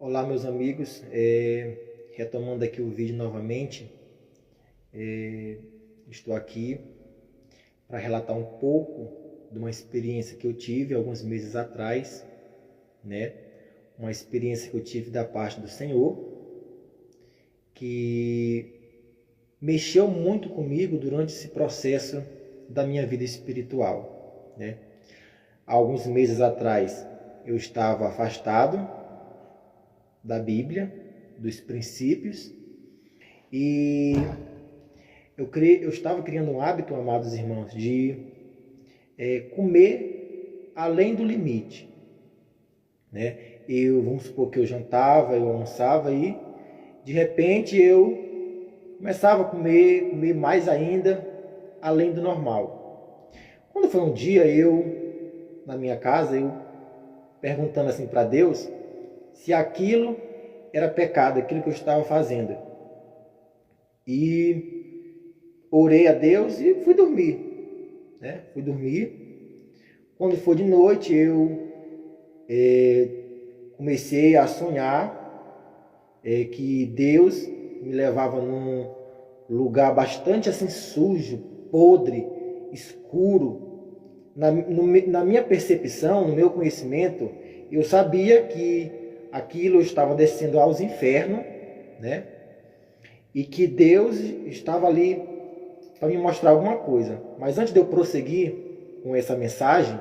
Olá, meus amigos, retomando aqui o vídeo novamente, estou aqui para relatar um pouco de uma experiência que eu tive alguns meses atrás, né? Uma experiência que eu tive da parte do Senhor, que mexeu muito comigo durante esse processo da minha vida espiritual, né? Há alguns meses atrás eu estava afastado da Bíblia, dos princípios, e eu estava criando um hábito, amados irmãos, de comer além do limite, né? Vamos supor que eu jantava, eu almoçava e de repente eu começava a comer mais ainda, além do normal. Quando foi um dia na minha casa, eu perguntando assim para Deus, se aquilo era pecado, aquilo que eu estava fazendo. E orei a Deus e fui dormir, né? Fui dormir. Quando foi de noite, eu comecei a sonhar que Deus me levava num lugar bastante assim sujo, podre, escuro. Na minha percepção, no meu conhecimento, eu sabia que aquilo estava descendo aos infernos, né? E que Deus estava ali para me mostrar alguma coisa. Mas antes de eu prosseguir com essa mensagem,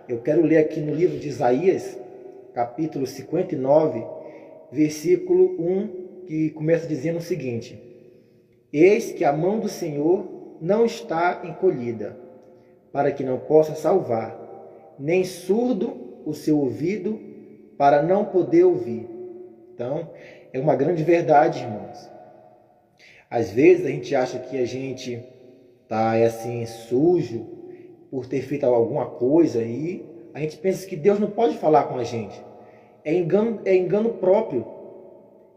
eu quero ler aqui no livro de Isaías, capítulo 59, versículo 1, que começa dizendo o seguinte: Eis que a mão do Senhor não está encolhida, para que não possa salvar, nem surdo o seu ouvido, para não poder ouvir. Então, é uma grande verdade, irmãos. Às vezes a gente acha que a gente está assim sujo por ter feito alguma coisa e a gente pensa que Deus não pode falar com a gente. É engano próprio.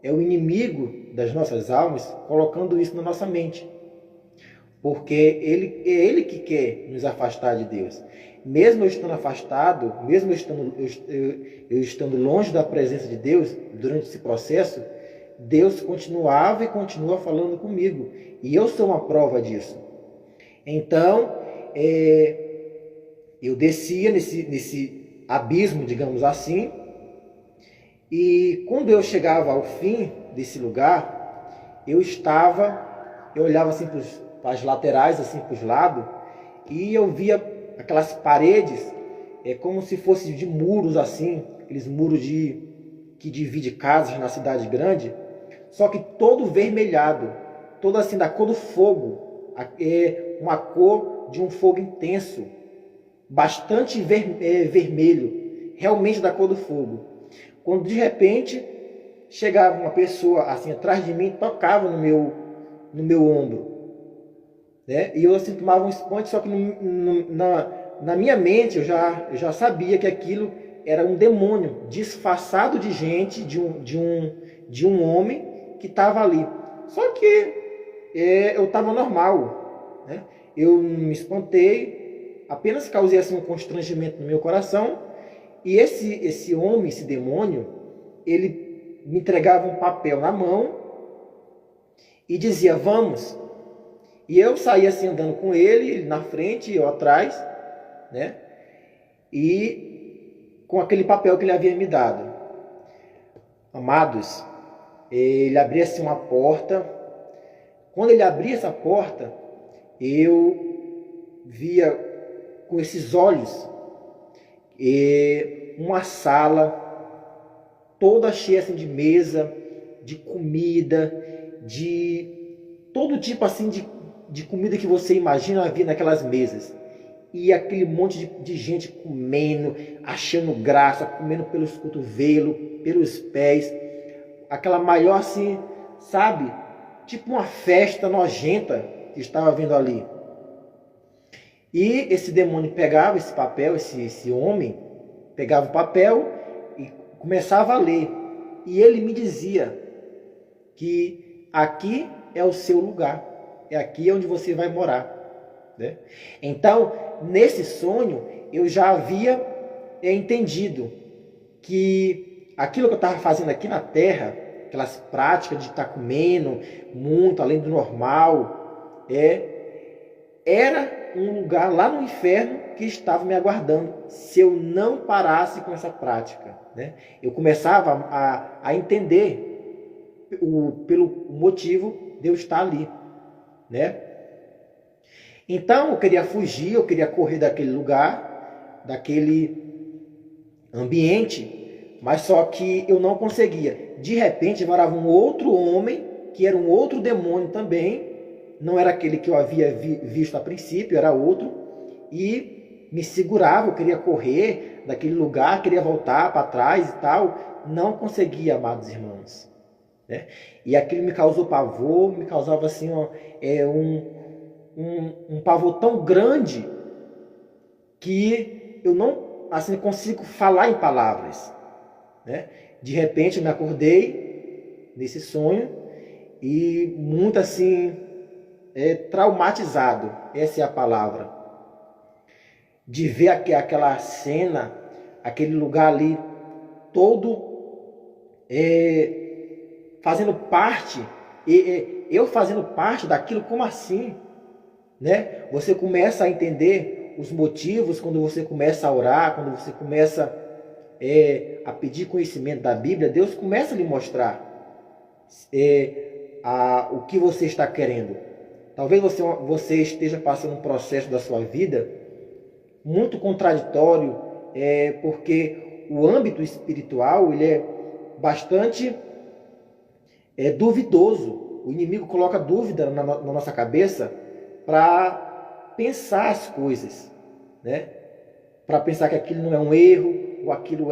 É o inimigo das nossas almas colocando isso na nossa mente. Porque é ele que quer nos afastar de Deus. Mesmo eu estando afastado, mesmo eu estando longe da presença de Deus, durante esse processo, Deus continuava e continua falando comigo. E eu sou uma prova disso. Então, eu descia nesse abismo, digamos assim, e quando eu chegava ao fim desse lugar, eu olhava assim para as laterais, assim para os lados, e eu via aquelas paredes como se fossem de muros assim, aqueles muros que dividem casas na cidade grande, só que todo vermelhado, todo assim da cor do fogo, uma cor de um fogo intenso, bastante vermelho, realmente da cor do fogo. Quando de repente chegava uma pessoa assim atrás de mim, tocava no meu ombro, né? E eu assim tomava um espanto, só que na minha mente eu já sabia que aquilo era um demônio disfarçado de gente, de um homem que estava ali. Só que eu estava normal, né? Eu me espantei, apenas causei assim um constrangimento no meu coração. E esse homem, esse demônio, ele me entregava um papel na mão e dizia, vamos. E eu saía assim andando com ele na frente e eu atrás, né? E com aquele papel que ele havia me dado. Amados, ele abria assim uma porta. Quando ele abria essa porta, eu via com esses olhos uma sala toda cheia assim, de mesa, de comida, de todo tipo assim de comida que você imagina havia naquelas mesas. E aquele monte de gente comendo, achando graça, comendo pelos cotovelos, pelos pés. Aquela maior assim, sabe? Tipo uma festa nojenta que estava vendo ali. E esse demônio pegava esse papel, esse homem, pegava o papel e começava a ler. E ele me dizia que aqui é o seu lugar, é aqui onde você vai morar, né? Então, nesse sonho, eu já havia entendido que aquilo que eu estava fazendo aqui na terra, aquelas práticas de estar comendo muito além do normal, era um lugar lá no inferno que estava me aguardando se eu não parasse com essa prática, né? Eu começava a entender pelo motivo de eu estar ali, né? Então eu queria fugir, eu queria correr daquele lugar, daquele ambiente, mas só que eu não conseguia. De repente morava um outro homem, que era um outro demônio também, não era aquele que eu havia visto a princípio, era outro, e me segurava, eu queria correr daquele lugar, queria voltar para trás e tal, não conseguia, amados irmãos, né? E aquilo me causou pavor, me causava assim um pavor tão grande que eu não assim consigo falar em palavras, né? De repente eu me acordei nesse sonho e muito assim traumatizado, essa é a palavra, de ver aquela cena, aquele lugar ali todo fazendo parte, eu fazendo parte daquilo. Como assim, né? Você começa a entender os motivos quando você começa a orar, quando você começa a pedir conhecimento da Bíblia. Deus começa a lhe mostrar o que você está querendo. Talvez você esteja passando um processo da sua vida muito contraditório, porque o âmbito espiritual ele é bastante duvidoso. O inimigo coloca dúvida na nossa cabeça para pensar as coisas, né? Para pensar que aquilo não é um erro, ou aquilo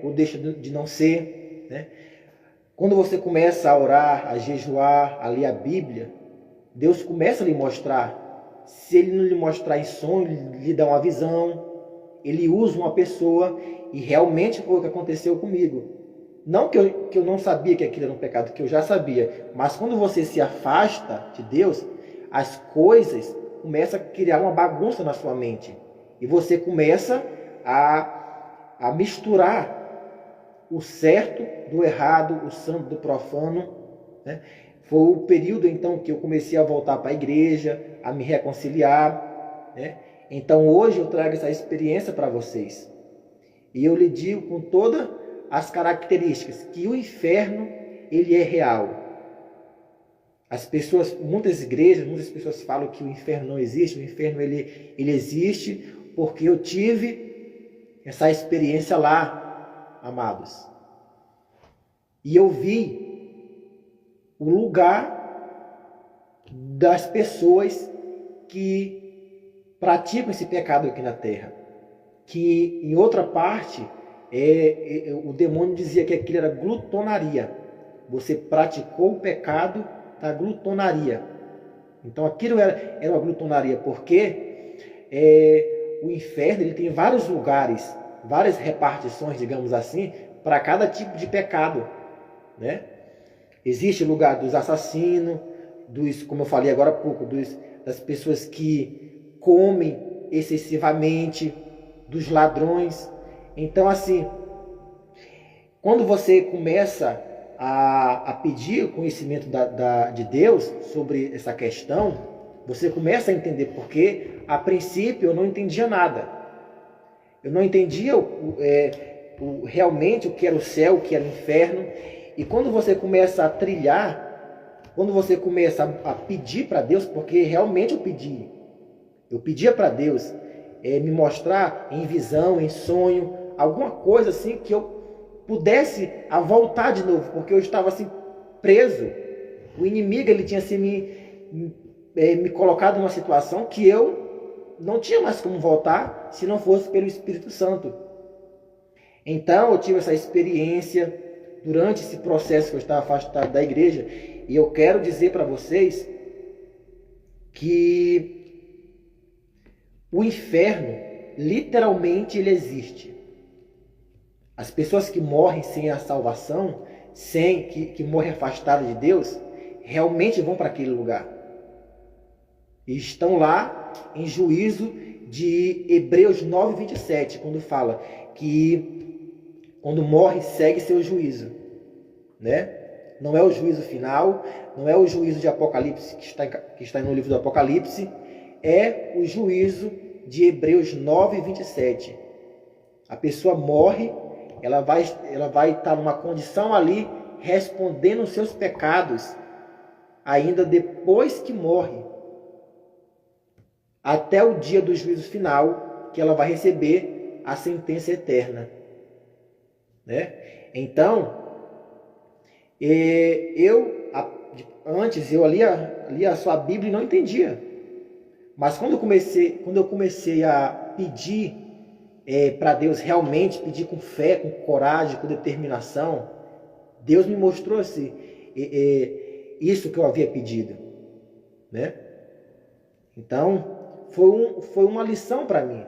ou deixa de não ser, né? Quando você começa a orar, a jejuar, a ler a Bíblia, Deus começa a lhe mostrar. Se Ele não lhe mostrar em sonho, Ele lhe dá uma visão, Ele usa uma pessoa, e realmente foi o que aconteceu comigo. Não que eu não sabia que aquilo era um pecado, que eu já sabia, mas quando você se afasta de Deus, as coisas começam a criar uma bagunça na sua mente. E você começa a misturar o certo do errado, o santo do profano, né? Foi o período então que eu comecei a voltar para a igreja, a me reconciliar, né? Então hoje eu trago essa experiência para vocês. E eu lhe digo com todas as características que o inferno ele é real. As pessoas, muitas igrejas, muitas pessoas falam que o inferno não existe. O inferno ele existe porque eu tive essa experiência lá, amados. E eu vi o lugar das pessoas que praticam esse pecado aqui na terra. Que em outra parte, o demônio dizia que aquilo era glutonaria. Você praticou o pecado da glutonaria. Então aquilo era uma glutonaria, porque o inferno ele tem vários lugares, várias repartições, digamos assim, para cada tipo de pecado, né? Existe o lugar dos assassinos, como eu falei agora há pouco, das pessoas que comem excessivamente, dos ladrões. Então assim, quando você começa a pedir o conhecimento de Deus sobre essa questão, você começa a entender, porque a princípio eu não entendia nada. Eu não entendia realmente o que era o céu, o que era o inferno. E quando você começa a trilhar, quando você começa a pedir para Deus, porque realmente eu pedia para Deus me mostrar em visão, em sonho, alguma coisa assim que eu pudesse voltar de novo, porque eu estava assim preso. O inimigo ele tinha assim me colocado numa situação que eu não tinha mais como voltar se não fosse pelo Espírito Santo. Então eu tive essa experiência durante esse processo que eu estava afastado da igreja, e eu quero dizer para vocês que o inferno literalmente ele existe. As pessoas que morrem sem a salvação, que morrem afastadas de Deus, realmente vão para aquele lugar. E estão lá em juízo de Hebreus 9:27, quando fala que Quando morre, segue seu juízo, né? Não é o juízo final, não é o juízo de Apocalipse que está no livro do Apocalipse, é o juízo de Hebreus 9, 27. A pessoa morre, ela vai estar numa condição ali, respondendo os seus pecados, ainda depois que morre, até o dia do juízo final, que ela vai receber a sentença eterna, né? Então, antes eu lia a sua Bíblia e não entendia. Mas quando eu comecei a pedir para Deus, realmente pedir com fé, com coragem, com determinação, Deus me mostrou assim, isso que eu havia pedido, né? Então, foi uma lição para mim,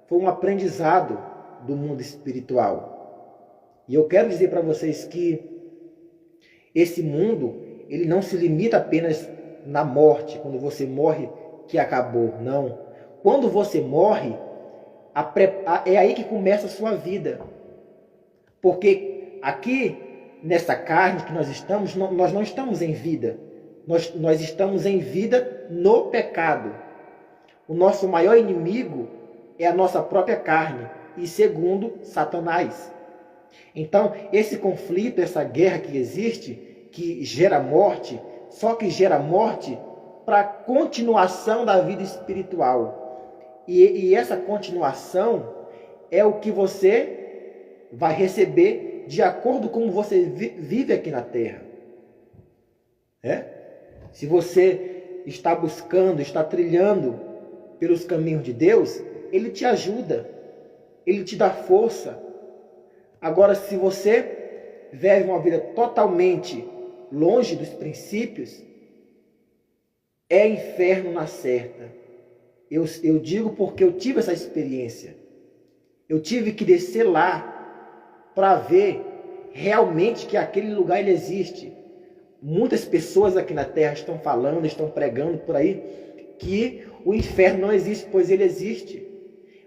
foi um aprendizado do mundo espiritual. E eu quero dizer para vocês que esse mundo, ele não se limita apenas na morte, quando você morre, que acabou. Não. Quando você morre, é aí que começa a sua vida. Porque aqui, nessa carne que nós estamos, nós não estamos em vida. Nós estamos em vida no pecado. O nosso maior inimigo é a nossa própria carne. E segundo, Satanás. Então, esse conflito, essa guerra que existe, que gera morte, só que gera morte para a continuação da vida espiritual. E essa continuação é o que você vai receber de acordo com como você vive aqui na terra. Se você está buscando, está trilhando pelos caminhos de Deus, Ele te ajuda, Ele te dá força. Agora, se você vive uma vida totalmente longe dos princípios, é inferno na certa. Eu digo porque eu tive essa experiência. Eu tive que descer lá para ver realmente que aquele lugar ele existe. Muitas pessoas aqui na terra estão falando, estão pregando por aí que o inferno não existe, pois ele existe.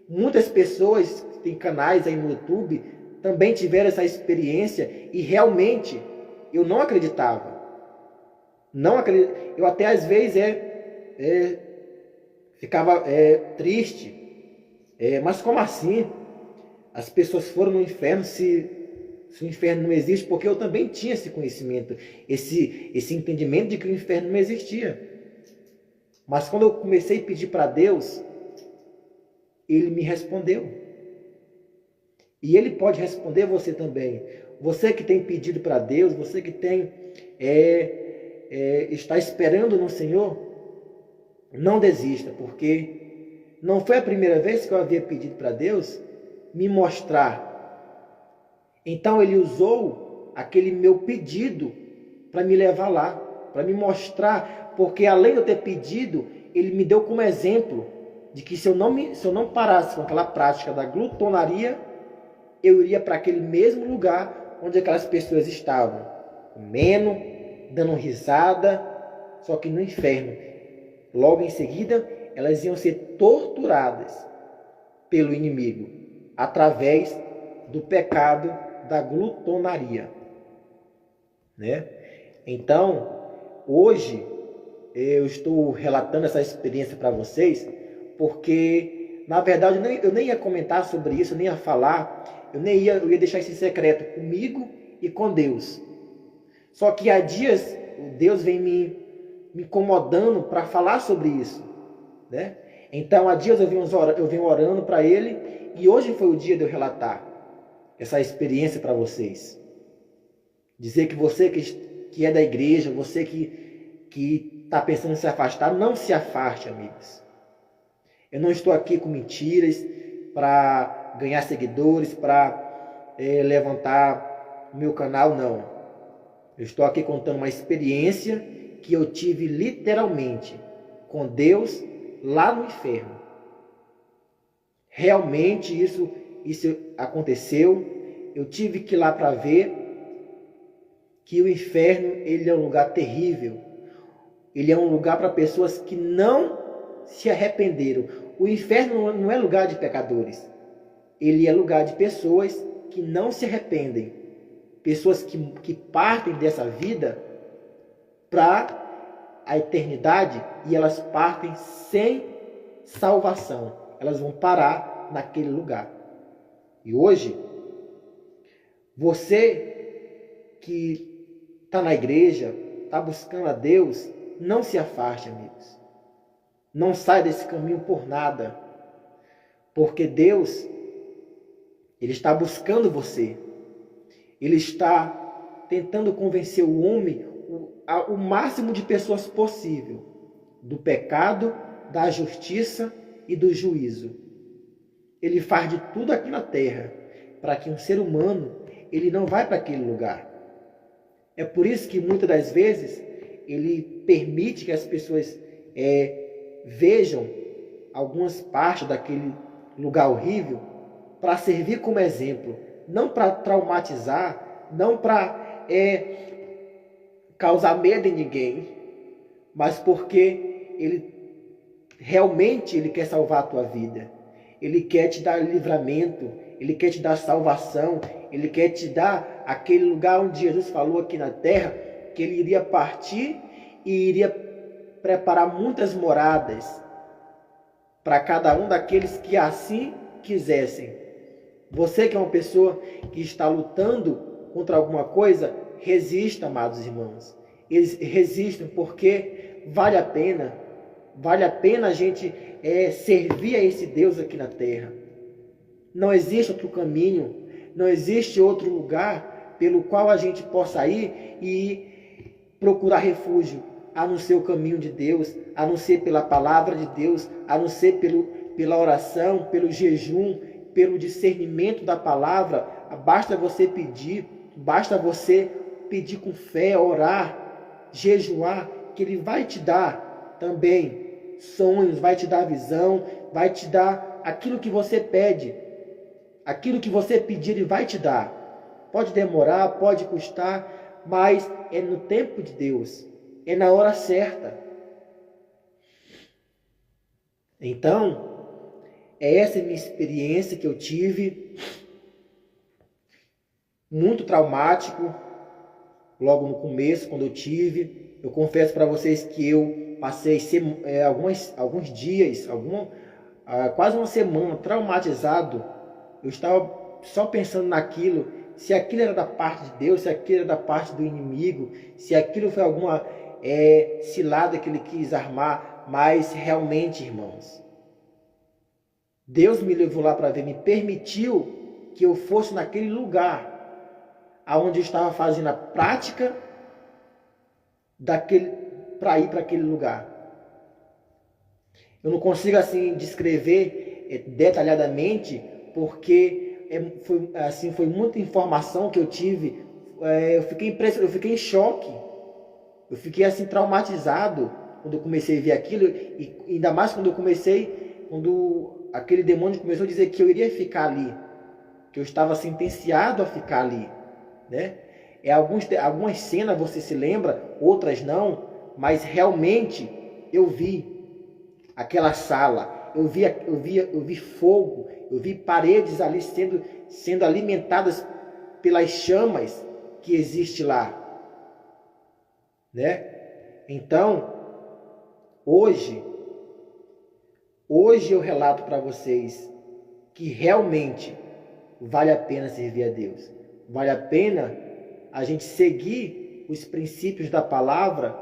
Muitas pessoas, tem canais aí no YouTube, também tiveram essa experiência e realmente eu não acreditava. Eu até às vezes ficava triste. Mas como assim? As pessoas foram no inferno se o inferno não existe? Porque eu também tinha esse conhecimento, esse entendimento de que o inferno não existia. Mas quando eu comecei a pedir para Deus, Ele me respondeu. E Ele pode responder você também. Você que tem pedido para Deus, você que tem está esperando no Senhor, não desista, porque não foi a primeira vez que eu havia pedido para Deus me mostrar. Então Ele usou aquele meu pedido para me levar lá, para me mostrar, porque além de eu ter pedido, Ele me deu como exemplo de que se eu não parasse com aquela prática da glutonaria, eu iria para aquele mesmo lugar onde aquelas pessoas estavam, comendo, dando risada, só que no inferno. Logo em seguida, elas iam ser torturadas pelo inimigo, através do pecado da glutonaria, né? Então, hoje, eu estou relatando essa experiência para vocês, porque, na verdade, eu nem ia comentar sobre isso, eu nem ia falar, eu ia deixar esse secreto comigo e com Deus. Só que há dias, Deus vem me incomodando para falar sobre isso, né? Então, há dias eu venho orando para Ele, e hoje foi o dia de eu relatar essa experiência para vocês. Dizer que você que é da igreja, você que está pensando em se afastar, não se afaste, amigos. Eu não estou aqui com mentiras para ganhar seguidores, para levantar o meu canal, não. Eu estou aqui contando uma experiência que eu tive literalmente com Deus lá no inferno. Realmente isso aconteceu. Eu tive que ir lá para ver que o inferno ele é um lugar terrível. Ele é um lugar para pessoas que não se arrependeram. O inferno não é lugar de pecadores. Ele é lugar de pessoas que não se arrependem, pessoas que partem dessa vida para a eternidade e elas partem sem salvação. Elas vão parar naquele lugar. E hoje, você que está na igreja, está buscando a Deus, não se afaste, amigos. Não saia desse caminho por nada. Porque Deus, Ele está buscando você. Ele está tentando convencer o homem, o máximo de pessoas possível, do pecado, da justiça e do juízo. Ele faz de tudo aqui na terra para que um ser humano ele não vá para aquele lugar. É por isso que muitas das vezes ele permite que as pessoas vejam algumas partes daquele lugar horrível para servir como exemplo, não para traumatizar, não para causar medo em ninguém, mas porque ele realmente ele quer salvar a tua vida. Ele quer te dar livramento, Ele quer te dar salvação, Ele quer te dar aquele lugar onde Jesus falou aqui na terra, que Ele iria partir e iria preparar muitas moradas para cada um daqueles que assim quisessem. Você que é uma pessoa que está lutando contra alguma coisa, resista, amados irmãos. Eles resistem porque vale a pena a gente servir a esse Deus aqui na terra. Não existe outro caminho, não existe outro lugar pelo qual a gente possa ir e procurar refúgio, a não ser o caminho de Deus, a não ser pela palavra de Deus, a não ser pela oração, pelo jejum, pelo discernimento da palavra. Basta você pedir com fé, orar, jejuar, que Ele vai te dar também sonhos, vai te dar visão, vai te dar aquilo que você pede. Aquilo que você pedir, Ele vai te dar. Pode demorar, pode custar, mas é no tempo de Deus, é na hora certa. Então, essa é a minha experiência que eu tive, muito traumático, logo no começo, quando eu tive. Eu confesso para vocês que eu passei alguns dias, quase uma semana, traumatizado. Eu estava só pensando naquilo, se aquilo era da parte de Deus, se aquilo era da parte do inimigo, se aquilo foi alguma cilada que ele quis armar. Mas realmente, irmãos, Deus me levou lá para ver, me permitiu que eu fosse naquele lugar aonde eu estava fazendo a prática para ir para aquele lugar. Eu não consigo assim descrever detalhadamente, porque foi muita informação que eu tive. Eu fiquei impressionado, eu fiquei em choque, eu fiquei assim traumatizado quando eu comecei a ver aquilo, e ainda mais quando aquele demônio começou a dizer que eu iria ficar ali, que eu estava sentenciado a ficar ali, né? Algumas cenas você se lembra, outras não, mas realmente eu vi aquela sala, eu vi fogo, eu vi paredes ali sendo alimentadas pelas chamas que existe lá, né? Então, hoje eu relato para vocês que realmente vale a pena servir a Deus, vale a pena a gente seguir os princípios da palavra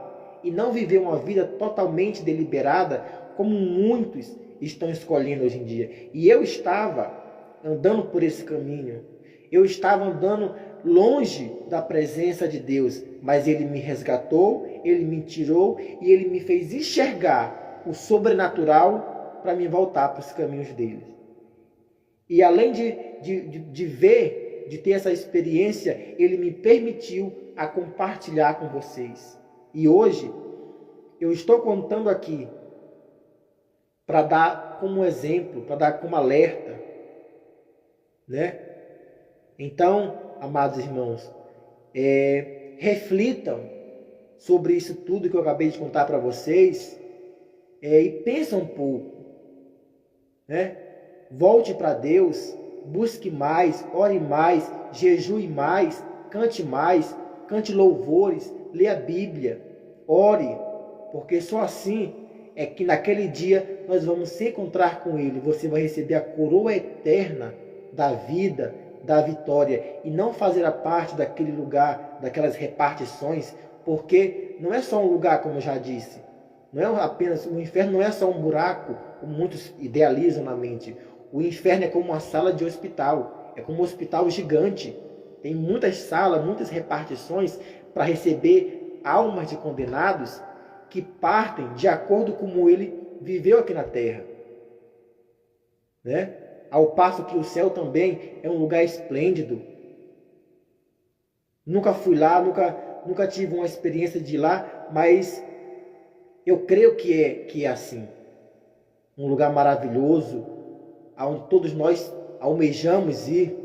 e não viver uma vida totalmente deliberada, como muitos estão escolhendo hoje em dia. E eu estava andando por esse caminho, eu estava andando longe da presença de Deus, mas Ele me resgatou, Ele me tirou e Ele me fez enxergar o sobrenatural para me voltar para os caminhos dele. E além de ver, de ter essa experiência, Ele me permitiu a compartilhar com vocês. E hoje eu estou contando aqui para dar como exemplo, para dar como alerta, né? Então, amados irmãos, reflitam sobre isso tudo que eu acabei de contar para vocês, e pensem um pouco, né? Volte para Deus, busque mais, ore mais, jejue mais, cante louvores, leia a Bíblia, ore, porque só assim é que naquele dia nós vamos se encontrar com Ele. Você vai receber a coroa eterna da vida, da vitória, e não fazer a parte daquele lugar, daquelas repartições, porque não é só um lugar, como eu já disse, não é apenas, o inferno não é só um buraco, como muitos idealizam na mente. O inferno é como uma sala de hospital, é como um hospital gigante, tem muitas salas, muitas repartições para receber almas de condenados que partem de acordo com como ele viveu aqui na terra, né? Ao passo que o céu também é um lugar esplêndido. Nunca fui lá, nunca tive uma experiência de ir lá, mas eu creio que é assim. Um lugar maravilhoso, onde todos nós almejamos ir,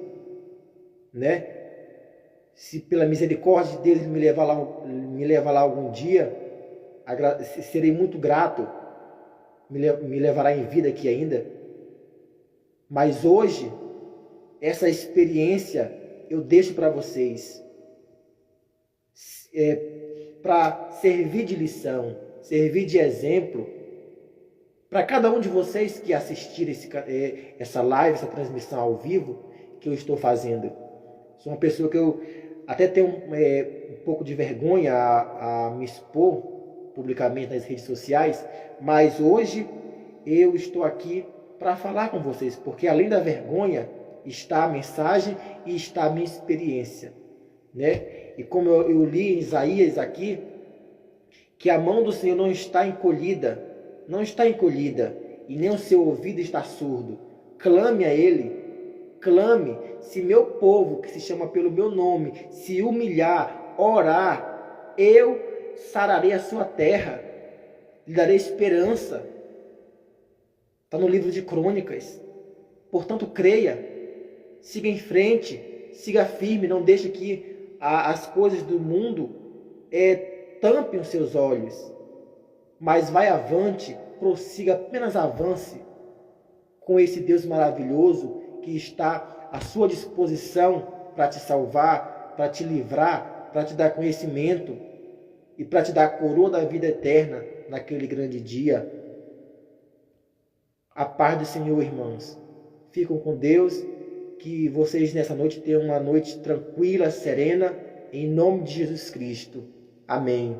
né? Se pela misericórdia de Deus me levar lá algum dia, serei muito grato, me levará em vida aqui ainda. Mas hoje, essa experiência eu deixo para vocês, para servir de lição, servir de exemplo, para cada um de vocês que assistirem essa live, essa transmissão ao vivo que eu estou fazendo. Sou uma pessoa que eu até tenho um pouco de vergonha a me expor publicamente nas redes sociais, mas hoje eu estou aqui para falar com vocês, porque além da vergonha está a mensagem e está a minha experiência, né? E como eu li em Isaías aqui, que a mão do Senhor não está encolhida, e nem o seu ouvido está surdo. Clame a Ele, clame. Se meu povo, que se chama pelo meu nome, se humilhar, orar, eu sararei a sua terra, lhe darei esperança. Está no livro de Crônicas. Portanto, creia, siga em frente, siga firme, não deixe que as coisas do mundo tampem os seus olhos. Mas vai avante, prossiga, apenas avance com esse Deus maravilhoso que está à sua disposição para te salvar, para te livrar, para te dar conhecimento e para te dar a coroa da vida eterna naquele grande dia. A paz do Senhor, irmãos. Ficam com Deus, que vocês nessa noite tenham uma noite tranquila, serena, em nome de Jesus Cristo. Amém.